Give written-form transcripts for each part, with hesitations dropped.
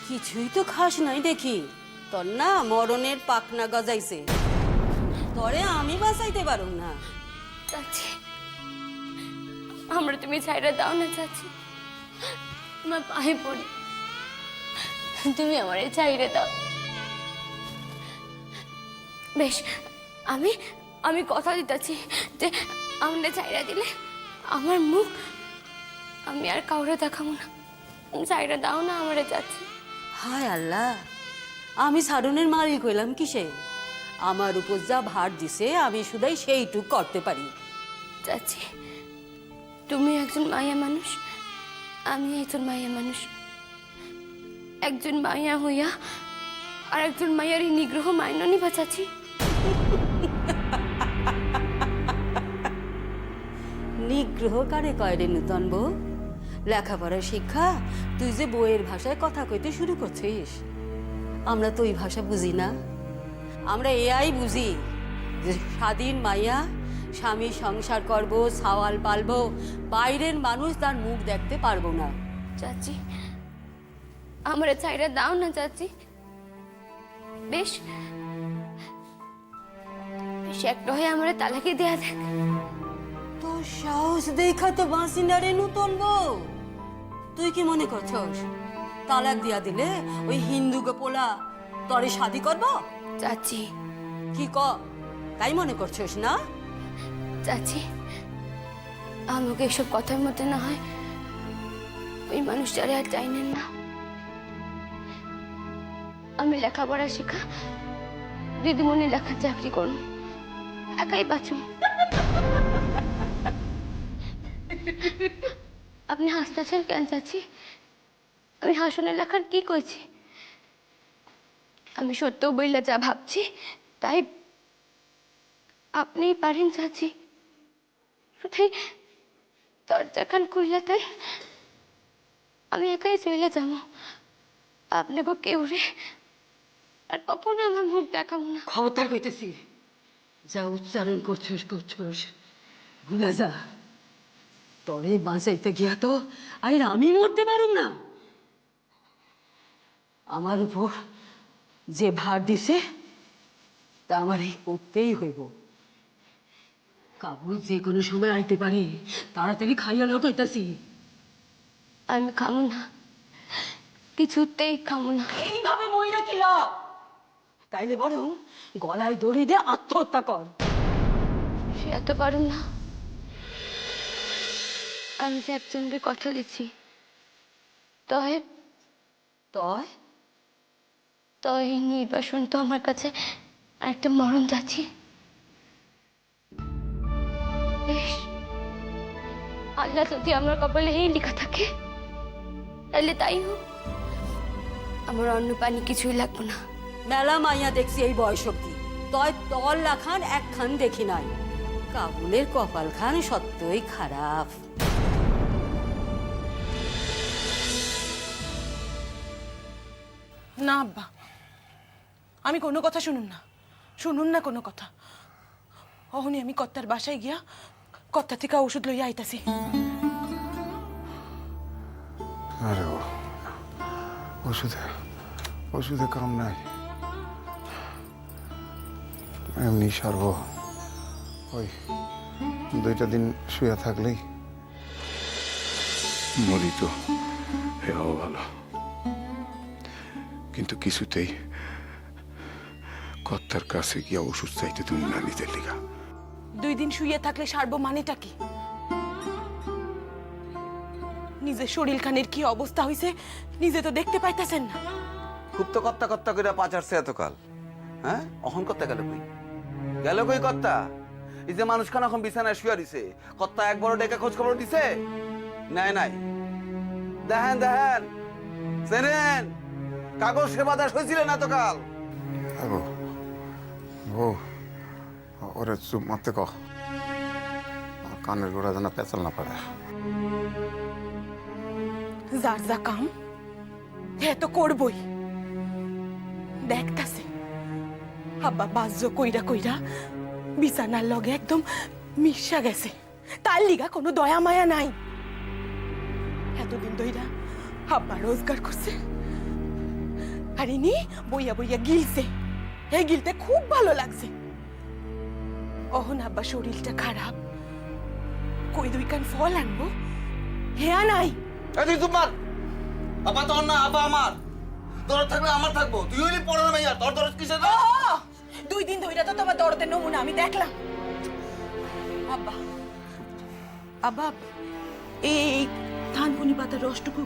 কিছুই তো খাস নাই দেখি, তোর না মরণের পাকনা গজাইছে, তরে আমি বাঁচাইতে পারুম না। চাচি, আমরা তুমি ছাইরা দাও না চাচি, তোমার পায়ে পড়ি, তুমি আমার ছাইরে দাও। বেশ, আমি আমি কথা দিতেছি যে আমরা ছাইরা দিলে আমার মুখ আমি আর কাউরে দেখাবো না। ছাইরা দাও না আমারে চাচি। হায় আল্লাহ, আমি সারুনের মারি কইলাম কিসে? আমার উপর যা ভার দিছে আমি শুধাই সেইটুক করতে পারি। চাচি, তুমি একজন মায়া মানুষ, আমি একজন মায়া মানুষ। একজন মায়া হইয়া আর একজন মায়ারই নিগ্রহ মাইন নিবা চাচি। নিগ্রহ কারে কয় রে নূতন বউ? লেখাপড়ার শিক্ষা তুই যে বইয়ের ভাষায় কথা কইতে শুরু করছিস, আমরা তো ওই ভাষা বুঝি না। আমরা এআই বুঝি যে স্বাধীন মাইয়া স্বামী সংসার করব, সাওয়াল পালবো, বাইরের মানুষ তার মুখ দেখতে পারবো না। চাচি, আমারে ছাইরা দাও না চাচি। বেশ বেশ, একটা হয়ে আমারে তালাকি দেয়া দেখ। তোর সাহস দেখা তো বাঁচি না রে নূতন বউ। তুই কি মনে করছস তালাক দিয়া দিলে ওই হিন্দু গোপোলা তরে শাদি করব? চাচি, কি ক, তাই মনে করছস না? চাচি, আমাকে এসব কথার মধ্যে না হয় ওই মানুষটারে আর চাইনেন না। আমি লেখাপড়া শিখা দিদিমণি লেখার চাকরি করুন, একাই বাঁচুন। আপনি হাসতেছেন কেন চাচি? আমি হাসনের লেখার কি কইছি? আমি সত্য বইলা যা ভাবছি তাই আপনিই পারেন চাচি। শুধু দরজা খান খুললে তাই আমি একাই চলে যাবো। আপনাকে কেউ রে আর কখনো আমার মুখ দেখাবো না। খবরদার কইতেছি, যা উচ্চারণ করছস ভুলে যা। তরে বাঁচাইতে গিয়া তো আর আমি মরতে পারুম না। আমার উপর যে ভার দিছে তা আমারই করতেই হইব। কাবুল যে কোনো সময় আইতে পারে, তাড়াতাড়ি খাইয়া লও কইতাছি। আমি খাবো না, কিছুতেই খাবো না। এইভাবে মইরা কি লাভ? তাইলে বরং গলায় দড়ি দিয়ে আত্মহত্যা কর। সে এত পারুন না। আমি যে একজনকে কথা দিচ্ছি, তয় তয় তয় এই নির্বাসন তো আমার কাছে একটা মরণ যাচ্ছি। বেশ, আল্লাহ যদি আমার কপালে এই লেখা থাকে তাহলে তাই হোক, আমার অন্য পানি কিছুই লাগবে না। মেলা মাইয়া দেখছি এই বয়স অব্দি, তয় তল লাখান একখান দেখি নাই। কাবুলের কপাল খান সত্যই খারাপ। না আব্বা, আমি কোনো কথা শুনুন না কোনো কথা। অহনি আমি কর্তার বাসায় গিয়া কর্তা থেকে ওষুধ লইয়া আইতাছি। আরে ওষুধে কাম নাই, এমনি সারব। ওই 2টা দিন শুয়ে থাকলেই মরি তো এও ভালো, কিন্তু কিছুতেই কর্তার কাছে গিয়া ওষুধ চাইতে তুমি না নিতে লিগা। 2 দিন শুয়ে থাকলে সারবো মানেটা কি? নিজের শরীর খানের কি অবস্থা হয়েছে নিজে তো দেখতে পাইতেছেন না। খুব তো কর্তা কর্তা করে পাচারছে এতকাল, হ্যাঁ? অহন কর্তা গেল কই কর্তা? এই যে মানুষখান এখন বিছানায় শুয়ে দিছে, কর্তা একবারও ডেকে খোঁজ খবর দিছে? নাই। দেখেন চেনেন, কাগজ সেবা দাস হয়েছিলেন এতকাল। ওরে চুপ মারতে ক, কানের গোড়া যেন পেঁচাল না পারে। যার যা কাম হ্যাঁ তো করবই। দেখতাছে আব্বা বাজ্য কইরা কইরা বিছানার লগে একদম মিশা গেছে। তার লিগা কোনো দয়া মায়া নাই। এতদিন ধইরা আব্বা রোজগার করছে আর ইনি বইয়া বইয়া গিলছে। এই গিলতে খুব ভালো লাগছে। অহন আব্বা শরীরটা খারাপ, কই দুই কান ফল আনবো হ্যাঁ নাই। তুই তোমার আব্বা তোর না, আব্বা আমার। দরদ থাকলে আমার থাকবো, তুই হইলি পড়ানো মাইয়া, তোর দরদ কিসের? 2 দিন ধইরা তো তোমার দরদের নমুনা আমি দেখলাম। আব্বা আব্বা এই থানকুনি পাতার রসটুকু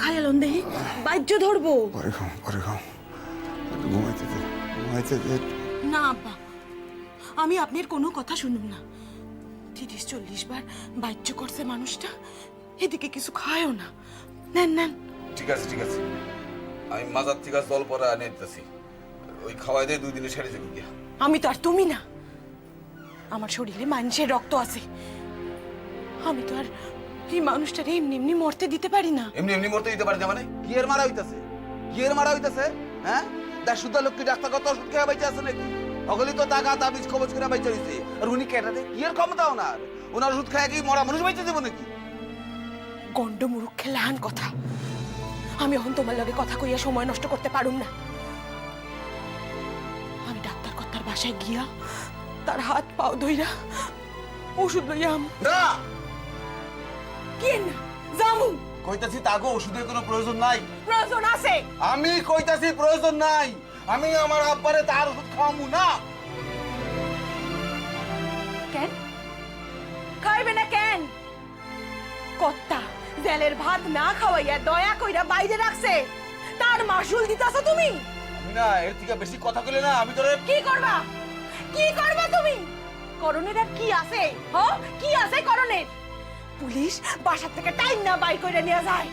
খায়ালন দেহি বাজ্য ধরবো। পরে খাও ঘুমাইতে দে। না আব্বা, আমি আপনার কোনো কথা শুনুন না। 30-40 বার বাজ্য করছে মানুষটা, এদিকে কিছু খায়ও না। নেন। ঠিক আছে আমি মাজার থেকে জল পরে আনে দিতেছি, ওই খাওয়াই দিয়ে 2 দিনে সেরে যাবো গিয়া। আমি তো আর তুমি না, আমার শরীরে মানুষের রক্ত আছে। আমি তো আর এই মানুষটারে এমনি মরতে দিতে পারি না। এমনি মরতে দিতে পারি না মানে? কি এর মারা হইতাছে? হ্যাঁ, দেখ শুদ্ধ লোক কি ডাক্তার কত ওষুধ খেয়ে বাইচে আছে নাকি? অগলি তো টাকা তাবিজ খবজ করে বাইচে হইছে। আর উনি কেটাতে কি এর ক্ষমতা ওনার ওষুধ খায় কি মরা মানুষ বাইচে দেবো নাকি? গন্ড মুরুক্ষে লাহান কথা। আমি এখন তোমার লগে কথা কইয়া সময় নষ্ট করতে পারুম না। আমি ডাক্তার কর্তার বাসায় গিয়া তার হাত পাও ধইরা ওষুধ লইয়া না কি না জামু। কইতাছি তাগো ওষুধের কোনো প্রয়োজন নাই। প্রয়োজন আছে। আমি কইতাছি প্রয়োজন নাই। আমি আমার আব্বারে তার ওষুধ খাওয়ামু না। কেন খাইবে না কেন? কর্তা জেলের ভাত না খাওয়াইয়া দয়া কইরা বাইরে রাখছে, তার মাসুল দিতাছো তুমি। আমি না এর থেকে বেশি কথা কইলে না আমি তোরে কি করবা তুমি? করণের আর কি আছে? কি আছে করণের? পুলিশ বাসা থেকে টাইম না বাই কইরা নিয়ে যায়,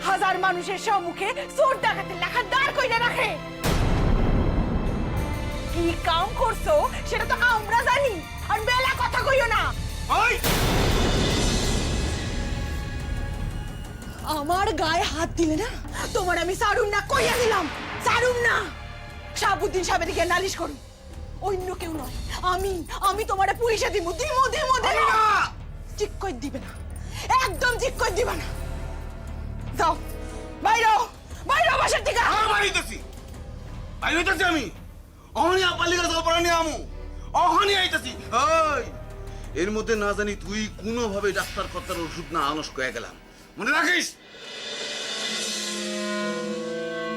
হাজার মানুষের সম্মুখে চোর ডাকাতের লেখা দাঁড় কইরা রাখে। কি কাম করছো সেটা তো আমরা জানি, আর বেলা কথা কইও না। ওই আমার গায়ে হাত দিলে না তোমার আমি সারুম না, কইয়া দিলাম সারুম না। শাহাবুদ্দিন সাহেবের গিয়ে নালিশ করুন, অন্য কেউ নয়। আমি তোমারে পুলিশে দিমু না। ঠিক কই দিবে না, একদম ঠিক কই দিবে না। যাও বাইরো বাসার থেকে। বাইরে হইতাছি আমি। অহনি আপালিকা জল পড়া নিয়ে আমু। অহনি আইতাছি। ওই এর মধ্যে না জানি তুই কোনোভাবে ডাক্তার কর্তার ওষুধ না আনস কয়ে গেলাম, মনে রাখিস।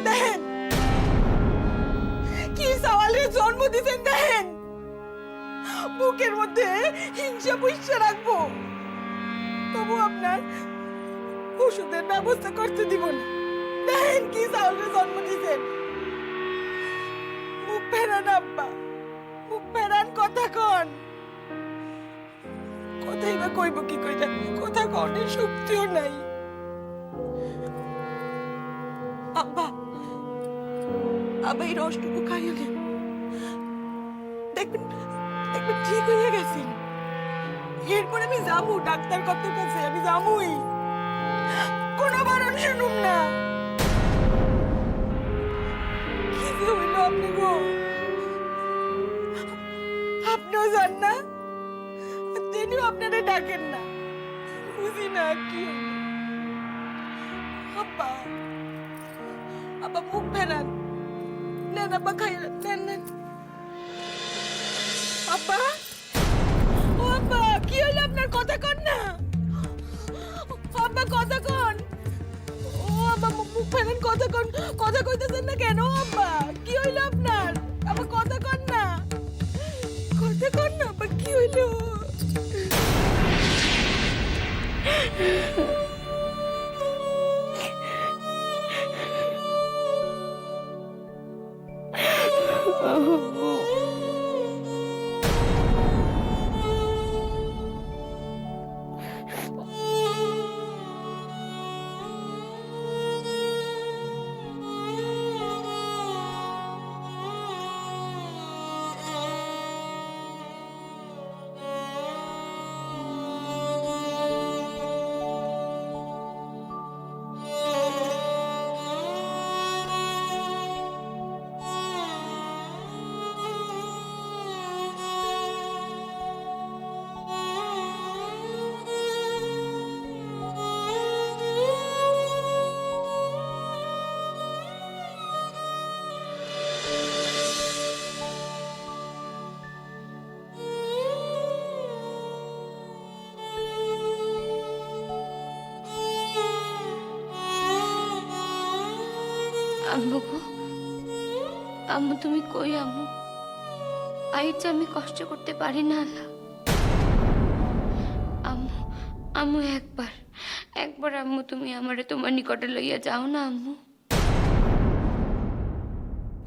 দেখেন কি সওয়ালে জন্ম দিতেন, দেখেন বুকের মধ্যে হিংসা পুষা রাখবো, তবু আপনার ওষুধের ব্যবস্থা করতে দিব না। দেখেন কি সওয়ালে জন্ম দিতেন। মুখ ফেরান আব্বা, মুখ ফেরান, কথা কন। কথাই বা কইব কি কইরা, কথা কনের শক্তিও নাই। আব্বা এই রসটুকু খাইয়া নেন, দেখবেন ঠিক হয়ে গেছেন। এরপর আমি যাবো ডাক্তার কর্তার কাছে, আমি যাবই, কোনো বারণ শুনুম না। কি যে হইল আপনি গো, আপনিও যান না, তিনিও আপনারা ডাকেন না, বুঝি না কি হইল। আব্বা মুখ ফেরান, নেন আব্বা খাইয়া নেন। আব্বা কি হইলো আপনার? কথা কন না আব্বা, কথা কন। ও আব্বা মুখ ফেরান, কথা কইতেছেন না কেন? আব্বা কি হইলো আপনার? আব্বা কথা কন না আব্বা, কি হইলো? আম্মু গো, আম্মু তুমি কই আম্মু? আইজ আমি কষ্ট করতে পারি না আল্লাহ। আম্মু, আম্মু একবার আম্মু তুমি আমারে তোমার নিকটে লইয়া যাও না আম্মু।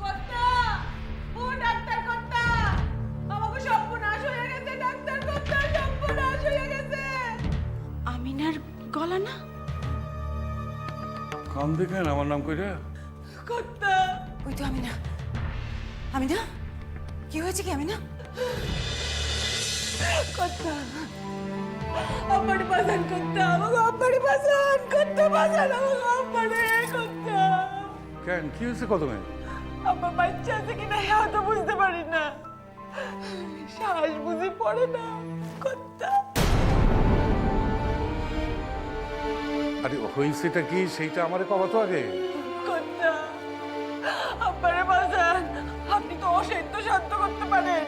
কর্তা, ও ডাক্তার কর্তা, আমাকে সর্বনাশ হয়ে গেছে, ডাক্তার কর্তা, সর্বনাশ হয়ে গেছে। আমিনার গলা না? কান দেখেন আমার নাম কইরা। কর্তা, ওই তো আমিনা। আমিনা, কি হয়েছে কি আমিনা? কর্তা, আমার বাজান কর্তা, আমাকে আমার বাজান কর্তা, বাজান আমাকে আমারে কর্তা। কেন কি হয়েছে কদমে? আমার বাচ্চা আছে কিনা হ্যাঁ তো বুঝতে পারি না, শ্বাস বুঝি পড়ে না কর্তা। আরে হয়েছেটা কি সেইটা আমারে কবা তো আগে। কর্তা, আমারে বাজান, আপনি তো অসাধ্য শান্ত করতে পারেন,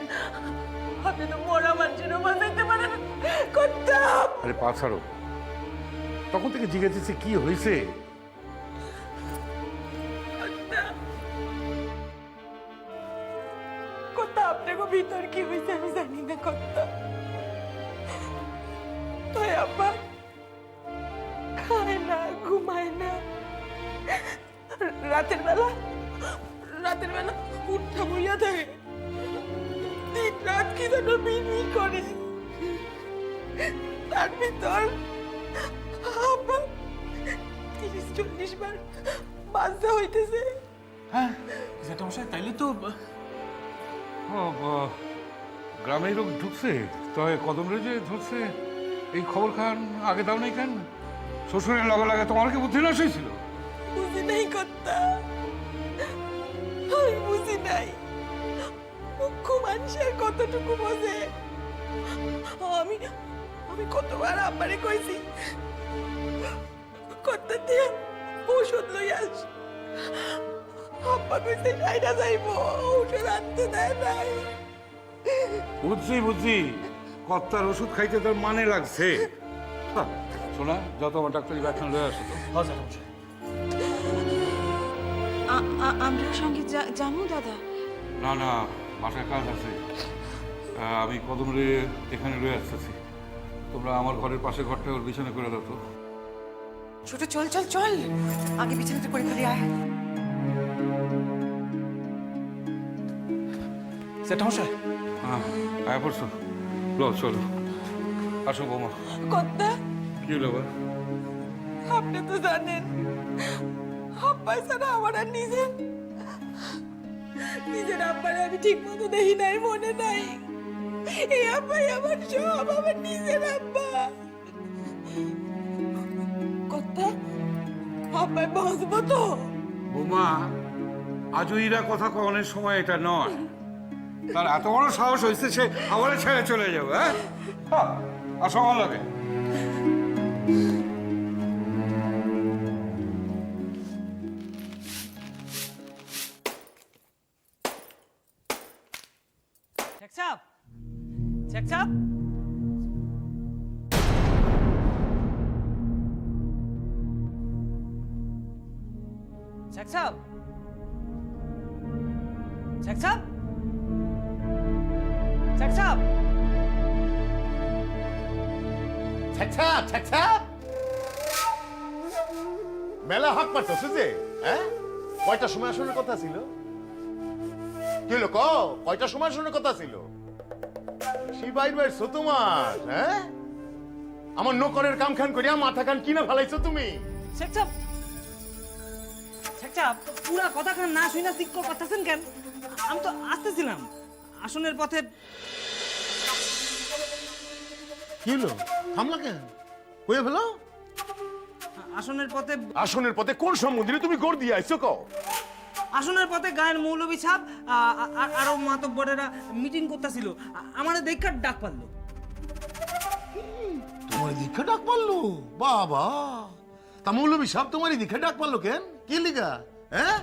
আপনি তো মরা মানুষেরও বাঁচাইতে পারেন কর্তা। আরে পা ছাড়ো, তখন থেকে জিজ্ঞেস কি হয়েছে। কর্তা, আপনাকে ভিতর কি হয়েছে আমি জানি না কর্তা। তো আব্বা খায় না, ঘুমায় না, রাতের বেলা উঠা বইয়া থাকে, দিন রাত কি যেন বিড়বিড় করে। তার ভিতর আব্বা 30-40 বার বাজতে হইতেছে। হ্যাঁ জ্যাঠামশাই, তাইলে তো গ্রামের লোক ঢুকছে, তবে কদম রেজে ধরছে, এই খবর খান আগে দাও নাই কেন? শ্বশুরের লগে লাগে তোমার কি বুদ্ধি নাশ হয়েছিল? বুঝি নাই কর্তা, আমি বুঝি নাই। মুখ্য মানুষের কতটুকু বোঝে। আমি কতবার আব্বারে কইছি কর্তা দিয়ে ঔষধ লই আস, আব্বা কইছে যাইরা যাইবো, ঔষধ আনতে দেয় নাই। বুঝছি কর্তার ওষুধ খাইতে তার মানে লাগছে। শোনা, যত আমার ডাক্তারি ব্যাখ্যান লয়ে আসো তো। হ্যাঁ জ্যাঠামশাই। আমরা সঙ্গে যাবো দাদা? না বাসায় কাজ আছে, আমি কদম রে এখানে রয়ে আসতেছি। তোমরা আমার ঘরের পাশে ঘরটা ওর বিছানা করে দাও তো। ছোট চল চল চল, আগে বিছানাতে করে ফেলি আয়। জ্যাঠামশাই, হ্যাঁ আয়া পড়ছো, লো চলো, আসো বৌমা। কর্তা, কি হলো বা? আপনি তো জানেন আব্বাই ছাড়া আমার আর নিজের আব্বারে আমি ঠিক মতো দেখি নাই, মনে নাই। এই আব্বাই আমার সব, আমার নিজের আব্বা। কর্তা, আব্বাই বাঁচবো তো? বৌমা, আজও ইরা কথা কনের সময় এটা নয়। তার এত বড় সাহস হয়েছে সে আবার ছেড়ে চলে যাবে। হ্যাঁ, আসো আমার লাগে। চেকচাপ চেকচাপ, চেকচাপ চেকচাপ চেকচাপ ছাপ ছাপ ছাপ মেলা হাত পারতেছে যে, হ্যাঁ? কয়টার সময় আসানোর কথা ছিল? কি হলো কয়টার সময় আসানোর কথা ছিল? শিবাই বাইরছো তোমার, হ্যাঁ? আমার নকরের কাম খান করিয়া মাথা খান কিনা ফেলাইছো তুমি। চেকচাপ চেকচাপ, পুরা কথা খান না শুই না চিক করতেছেন কেন? আমি তো আসতেছিলাম আসনের পথে। কি হলো থামলা কেন? কয়ে ফেলো। আসনের পথে আসনের পথে কোন সম্বন্ধে তুমি গোড় দিয়ে আইছো কও? আসনের পথে গায়ের মৌলবী সাহেব আরো মাতব্বরেরা মিটিং করতেছিল, আমার দেখা ডাক পারলো। তোমার দীক্ষা ডাক পারলো? বাবা, তা মৌলবী সাহেব তোমার দীক্ষা ডাক পারলো কেন? কি লিগা? হ্যাঁ?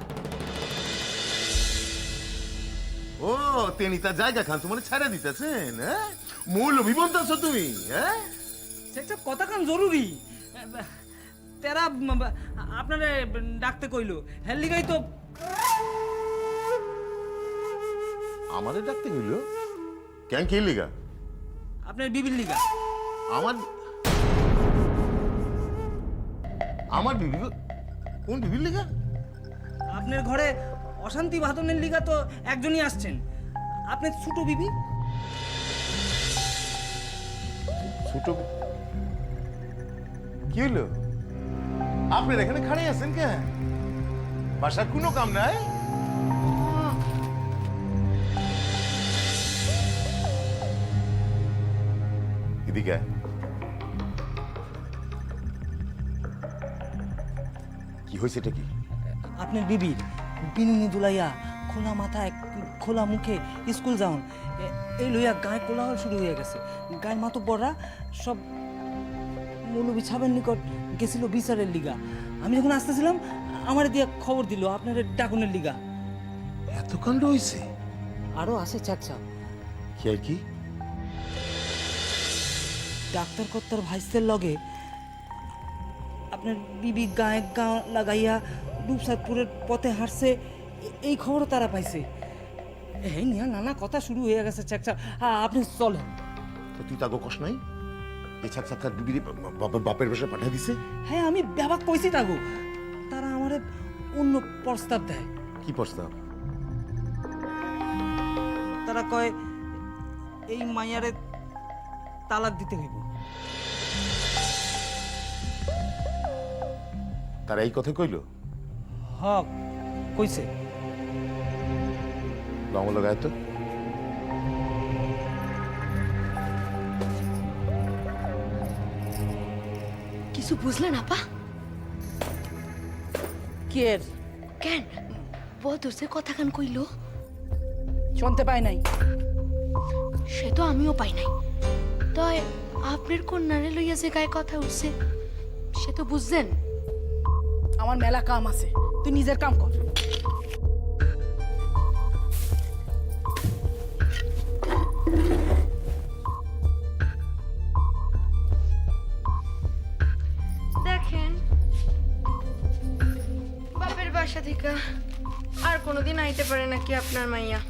ও তেনি তার জায়গা খান তোমার ছেড়ে দিতেছেন, হ্যাঁ? মৌলবী বলতেছো তুমি, হ্যাঁ? চেকচাপ কথা কান জরুরি। তেরা আপনারে ডাকতে কইলো, হের লিগাই তো আমাদের ডাকতে গেল কেন, কি লিগা? আপনার বিবির লিগা। আমার আমার বিবি? কোন বিবির লিগা? আপনার ঘরে অশান্তি বাঁধনের লিগা তো একজনই আসছেন, আপনার ছোট বিবি। ছোট কি হলো? আপনার এখানে খাড়ে আছেন কে? বাসার কোনো কাম নাই? এদিকে আয়। কি হয়েছে, এটা কি? আপনার বিবির বিনুনি দুলাইয়া খোলা মাথায় খোলা মুখে স্কুল যাওন, এই লইয়া গায়ে কোলাহল শুরু হয়ে গেছে। গায়ের মাতব্বররা সব মৌলবী সাহেবের নিকট গেছিল বিচারের লিগা। আমি যখন আসতেছিলাম আমার দিয়া খবর দিল আপনার ডাকনের লিগা। এত কাণ্ড হয়েছে? আরো আছে চাচা। কি আর কি? ডাক্তার কর্তার ভাইসের লগে আপনার বিবি গায়ে গা লাগাইয়া রূপসাদপুরের পথে হাঁটছে, এই খবরও তারা পাইছে। এই নিয়ে নানা কথা শুরু হয়ে গেছে চাচা। আপনি চলেন। তো তুই তাকে কষ্ট নাই? এই ছাক ছাক বিবির বাপের বাসায় পাঠিয়ে দিছে? হ্যাঁ, আমি ব্যাপার কইছি তাগো। তারা আমারে অন্য প্রস্তাব দেয়। কি প্রস্তাব? তারা কয় এই মাইয়ারে তালাক দিতে হইব। তারা এই কথা কইলো? হক কইছে। গামলা গায়ে তো কিছু বুঝলেন আপা? কের কেন বদর যে কথা খান কইলো? শুনতে পাই নাই। সে তো আমিও পাই নাই। তাই আপনার কন্যারে লইয়া যে গায়ে কথা উঠছে সে তো বুঝছেন। আমার মেলা কাম আছে, তুই নিজের কাম কর। দেখেন বাপের বাসা থেকে আর কোনোদিন আইতে পারে নাকি আপনার মাইয়া?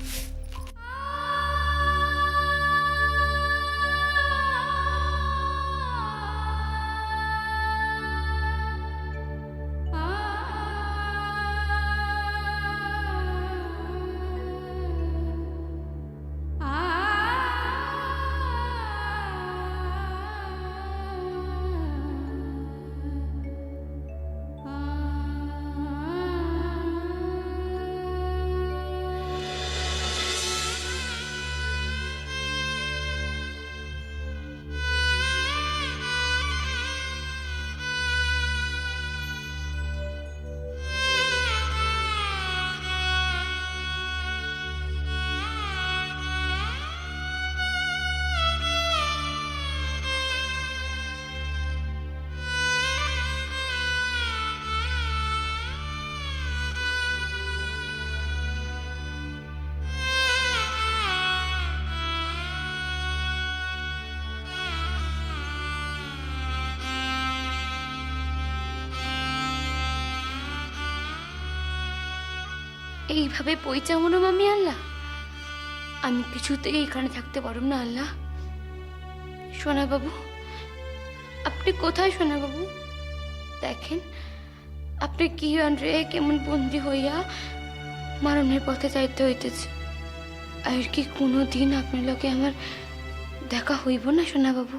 এইভাবে পইচা মনো মামি আল্লাহ, আমি কিছুতেই এখানে থাকতে পারব না আল্লাহ। সোনা বাবু, আপনি কোথায় সোনা বাবু? দেখেন আপনি কি রে কেমন বন্দি হইয়া মারণের পথে যাইতে হইতেছে। আর কি কোনো দিন আপনার লগে আমার দেখা হইব না সোনা বাবু?